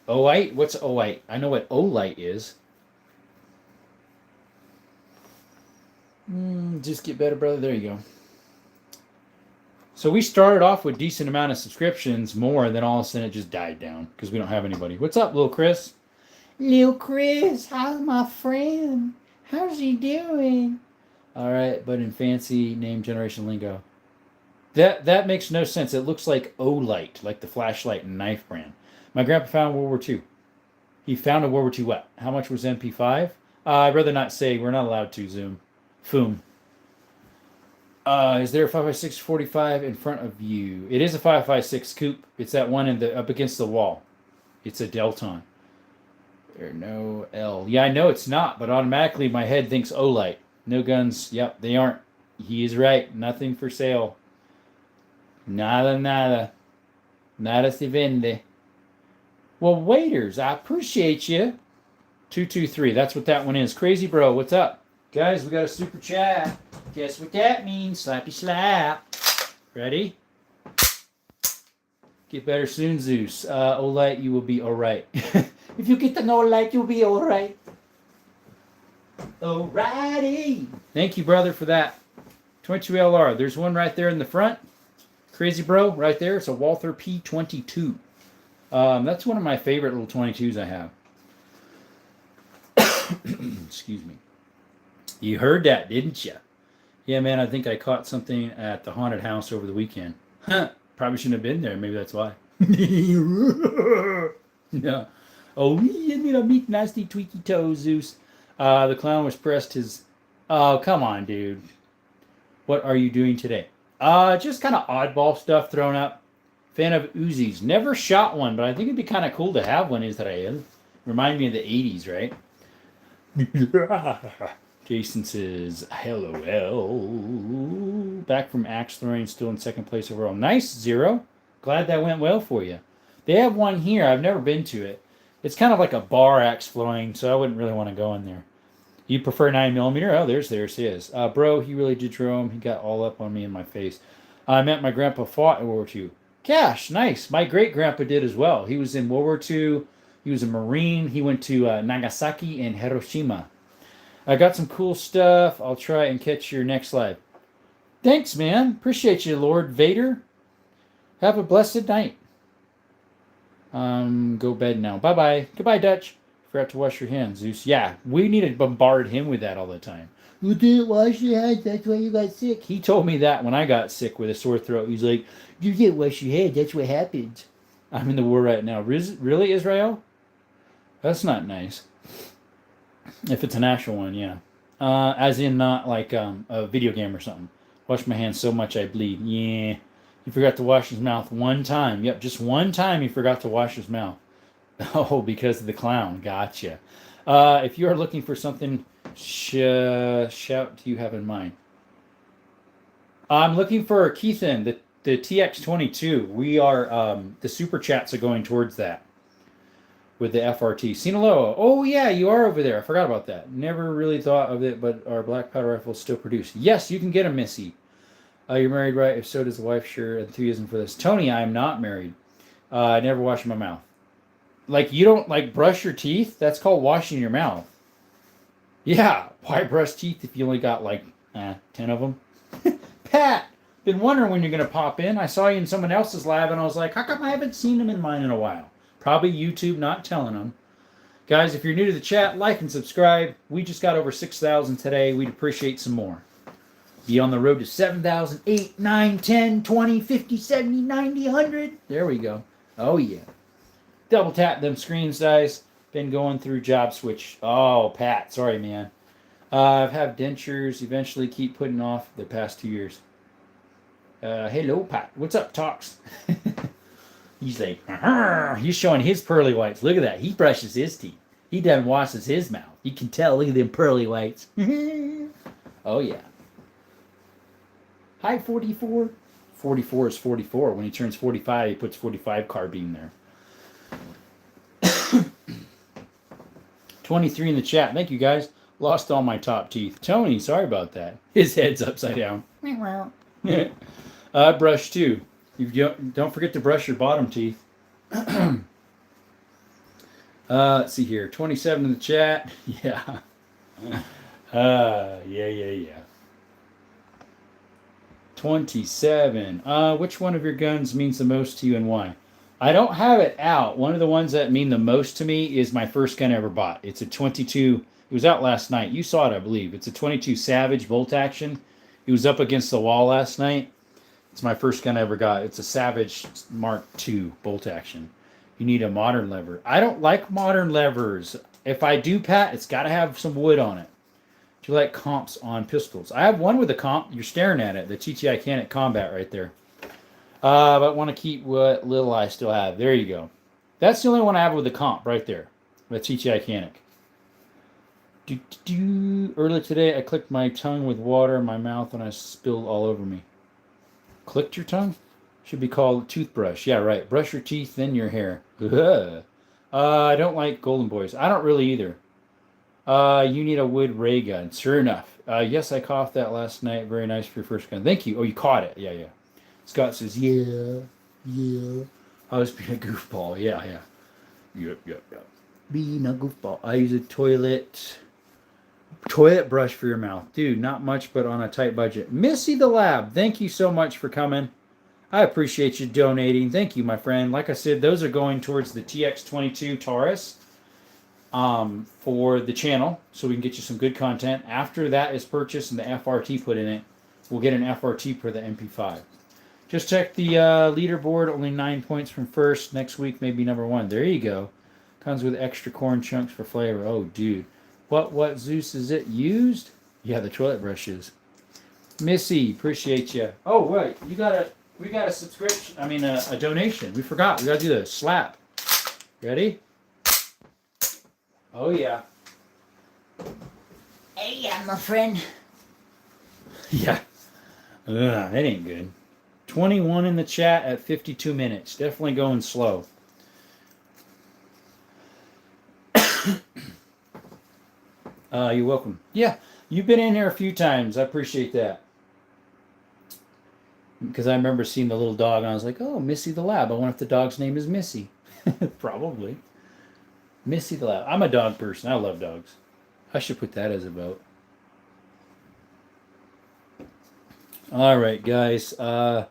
Olite? What's olite? I know what olite is. Just get better, brother. There you go. So we started off with decent amount of subscriptions, more, and then all of a sudden it just died down because we don't have anybody. What's up, little Chris? Little Chris, how's my friend? How's he doing? All right, but in fancy name generation lingo. That makes no sense. It looks like Olight, like the flashlight and knife brand. My grandpa found World War II. He found a World War II what? How much was MP5? I'd rather not say. We're not allowed to zoom. Foom. Is there a 5.56 45 in front of you? It is a 5.56 coupe. It's that one in the up against the wall. It's a Delton. There no L. Yeah, I know it's not, but automatically my head thinks Olight. No guns. Yep, they aren't. He is right. Nothing for sale. Nada, nada. Nada se vende. Well, waiters, I appreciate you. 223. That's what that one is. Crazy bro, what's up? Guys, we got a super chat. Guess what that means? Slappy slap. Ready? Get better soon, Zeus. Olight, you will be alright. If you get the Olight, you'll be alright. Alrighty. Thank you, brother, for that. 22LR. There's one right there in the front. Crazy bro, right there. It's a Walther P22. That's one of my favorite little 22s I have. Excuse me. You heard that, didn't you? Yeah, man, I think I caught something at the haunted house over the weekend. Huh. Probably shouldn't have been there. Maybe that's why. No. Oh, meet nasty tweaky toes, Zeus. The clown was pressed his... Oh, come on, dude. What are you doing today? Just kind of oddball stuff thrown up. Fan of Uzis. Never shot one, but I think it'd be kind of cool to have one, Israel. Remind me of the 80s, right? Jason says, LOL. Back from axe throwing, still in second place overall. Nice, Zero. Glad that went well for you. They have one here. I've never been to it. It's kind of like a bar axe throwing, so I wouldn't really want to go in there. You prefer 9mm? Oh, there's his. Bro, he really did throw him. He got all up on me in my face. I met my grandpa fought in World War II. Cash, nice. My great-grandpa did as well. He was in World War II. He was a Marine. He went to Nagasaki and Hiroshima. I got some cool stuff. I'll try and catch your next live. Thanks, man. Appreciate you, Lord Vader. Have a blessed night. Go bed now. Bye-bye. Goodbye, Dutch. Forgot to wash your hands, Zeus. Yeah, we need to bombard him with that all the time. You didn't wash your hands, that's why you got sick. He told me that when I got sick with a sore throat. He's like, you didn't wash your hands, that's what happened. I'm in the war right now. Really, Israel? That's not nice. If it's an actual one, yeah. As in not like a video game or something. Wash my hands so much I bleed. Yeah. He forgot to wash his mouth one time. Yep, just one time he forgot to wash his mouth. Oh, because of the clown. Gotcha. If you are looking for something, shout do you have in mind? I'm looking for Keithan, the TX22. We are, the super chats are going towards that with the FRT. Sinaloa. Oh, yeah, you are over there. I forgot about that. Never really thought of it, but our black powder rifles still produce. Yes, you can get a Missy. You're married, right? If so, does the wife share enthusiasm for this? Tony, I am not married. I never wash my mouth. Like, you don't, like, brush your teeth? That's called washing your mouth. Yeah, why brush teeth if you only got, like, 10 of them? Pat, been wondering when you're going to pop in. I saw you in someone else's lab, and I was like, how come I haven't seen them in mine in a while? Probably YouTube not telling them. Guys, if you're new to the chat, like and subscribe. We just got over 6,000 today. We'd appreciate some more. Be on the road to 7,000, 8, 9, 10, 20, 50, 70, 90, 100. There we go. Oh, yeah. Double tap them screens, guys. Been going through job switch. Oh, Pat. Sorry, man. I've had dentures. Eventually keep putting off the past 2 years. Hello, Pat. What's up, Talks? He's like, he's showing his pearly whites. Look at that. He brushes his teeth. He done washes his mouth. You can tell. Look at them pearly whites. Oh, yeah. Hi, 44. 44 is 44. When he turns 45, he puts 45 carbine there. 23 in the chat. Thank you, guys. Lost all my top teeth. Tony, sorry about that. His head's upside down. Brush, too. You don't forget to brush your bottom teeth. Let's see here. 27 in the chat. Yeah. Yeah. 27. Which one of your guns means the most to you and why? I don't have it out. One of the ones that mean the most to me is my first gun I ever bought. It's a 22. It was out last night. You saw it, I believe. It's a 22 Savage bolt action. It was up against the wall last night. It's my first gun I ever got. It's a Savage Mark II bolt action. You need a modern lever. I don't like modern levers. If I do, Pat, it's got to have some wood on it. Do you like comps on pistols? I have one with a comp. You're staring at it. The TTI Canic Combat right there. But want to keep what little I still have. There you go. That's the only one I have with the comp right there. The TTI Canic. Earlier today, I clicked my tongue with water in my mouth and I spilled all over me. Clicked your tongue? Should be called toothbrush. Yeah, right. Brush your teeth, then your hair. I don't like Golden Boys. I don't really either. You need a wood ray gun. Sure enough. Yes, I coughed that last night. Very nice for your first gun. Thank you. Oh, you caught it. Yeah. Scott says, yeah. I was being a goofball. Yeah. Yep. Being a goofball. I use a toilet brush for your mouth. Dude, not much, but on a tight budget. Missy the Lab, thank you so much for coming. I appreciate you donating. Thank you, my friend. Like I said, those are going towards the TX22 Taurus for the channel, so we can get you some good content. After that is purchased and the FRT put in it, we'll get an FRT for the MP5. Just check the leaderboard. Only 9 points from first. Next week, maybe number 1. There you go. Comes with extra corn chunks for flavor. Oh, dude. What Zeus is it used? Yeah, the toilet brushes. Missy, appreciate you. Oh, wait. We got a subscription. I mean, a donation. We forgot. We got to do the slap. Ready? Oh, yeah. Hey, yeah, my friend. Yeah. That ain't good. 21 in the chat at 52 minutes. Definitely going slow. You're welcome. Yeah, you've been in here a few times. I appreciate that. Because I remember seeing the little dog, and I was like, oh, Missy the Lab. I wonder if the dog's name is Missy. Probably. Missy the Lab. I'm a dog person. I love dogs. I should put that as a vote. All right, guys. I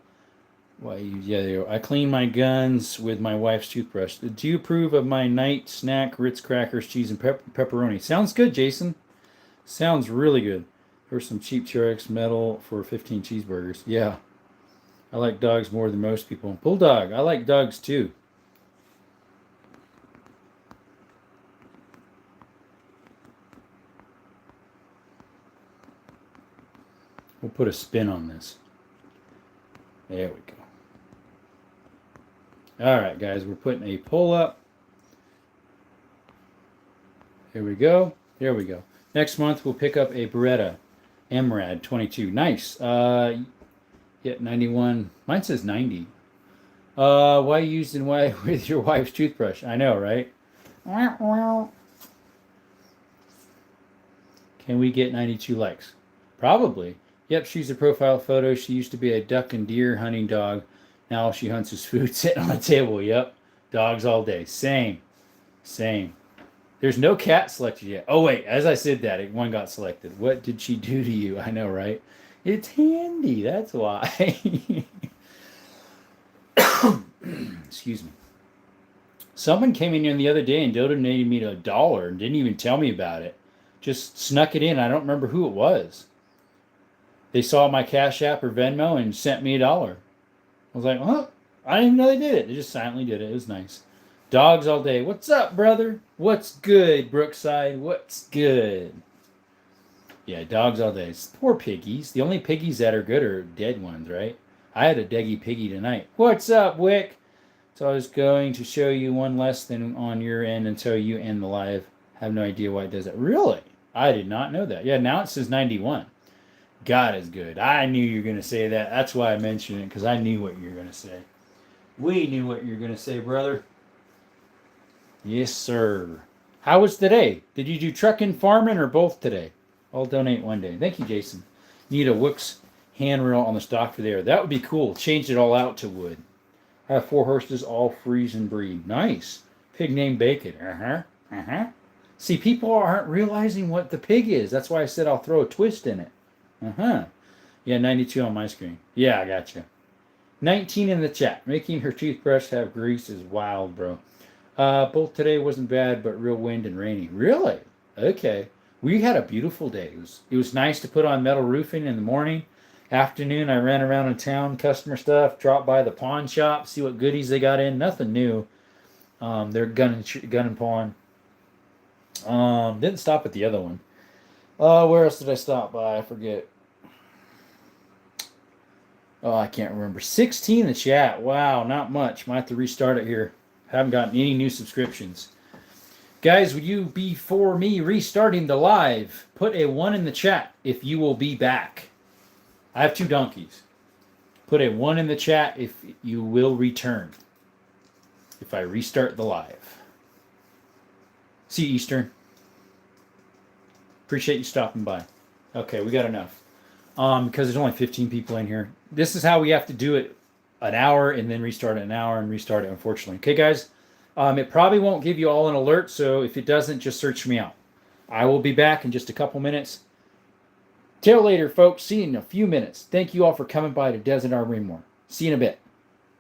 clean my guns with my wife's toothbrush. Do you approve of my night snack, Ritz crackers, cheese, and pepperoni? Sounds good, Jason. Sounds really good. There's some cheap T-Rex metal for 15 cheeseburgers. Yeah. I like dogs more than most people. Bulldog. I like dogs too. We'll put a spin on this. There we go. All right, guys. We're putting a pull up. Here we go. There we go. Next month, we'll pick up a Beretta MRAD 22. Nice. Yeah, 91. Mine says 90. Why using why with your wife's toothbrush? I know, right? Can we get 92 likes? Probably. Yep, she's a profile photo. She used to be a duck and deer hunting dog. Now she hunts his food sitting on the table. Yep. Dogs all day. Same. There's no cat selected yet. Oh, wait. As I said that, one got selected. What did she do to you? I know, right? It's handy. That's why. Excuse me. Someone came in here the other day and donated me $1 and didn't even tell me about it. Just snuck it in. I don't remember who it was. They saw my Cash App or Venmo and sent me $1. I was like, huh? I didn't even know they did it. They just silently did it. It was nice. Dogs all day. What's up, brother? What's good, Brookside? What's good? Yeah, dogs all day. Poor piggies. The only piggies that are good are dead ones, right? I had a deggy piggy tonight. What's up, Wick? So I was going to show you one less than on your end until you end the live. Have no idea why it does that. Really? I did not know that. Yeah, now it says 91. God is good. I knew you were going to say that. That's why I mentioned it, because I knew what you were going to say. We knew what you were going to say, brother. Yes, sir. How was today? Did you do trucking, farming, or both today? I'll donate one day. Thank you, Jason. Need a Wix handrail on the stock for there. That would be cool. Change it all out to wood. I have 4 horses, all freeze and breed. Nice. Pig named Bacon. See, people aren't realizing what the pig is. That's why I said I'll throw a twist in it. Yeah, 92 on my screen. Yeah, I got you. 19 in the chat. Making her toothbrush have grease is wild, bro. Both today wasn't bad, but real wind and rainy. Really? Okay. We had a beautiful day. It was nice to put on metal roofing in the morning. Afternoon, I ran around in town, customer stuff, dropped by the pawn shop, see what goodies they got in. Nothing new. They're gun and pawn. Didn't stop at the other one. Where else did I stop by? I forget. Oh, I can't remember. 16 in the chat. Wow, not much. Might have to restart it here. Haven't gotten any new subscriptions. Guys, would you be for me restarting the live? Put a 1 in the chat if you will be back. I have 2 donkeys. Put a 1 in the chat if you will return. If I restart the live. See you, Eastern. Appreciate you stopping by. Okay, we got enough. Because there's only 15 people in here. This is how we have to do it. An hour and then restart it, an hour and restart it, unfortunately. Okay, guys? It probably won't give you all an alert, so if it doesn't, just search me out. I will be back in just a couple minutes. Till later, folks. See you in a few minutes. Thank you all for coming by to Desert Armory and More. See you in a bit.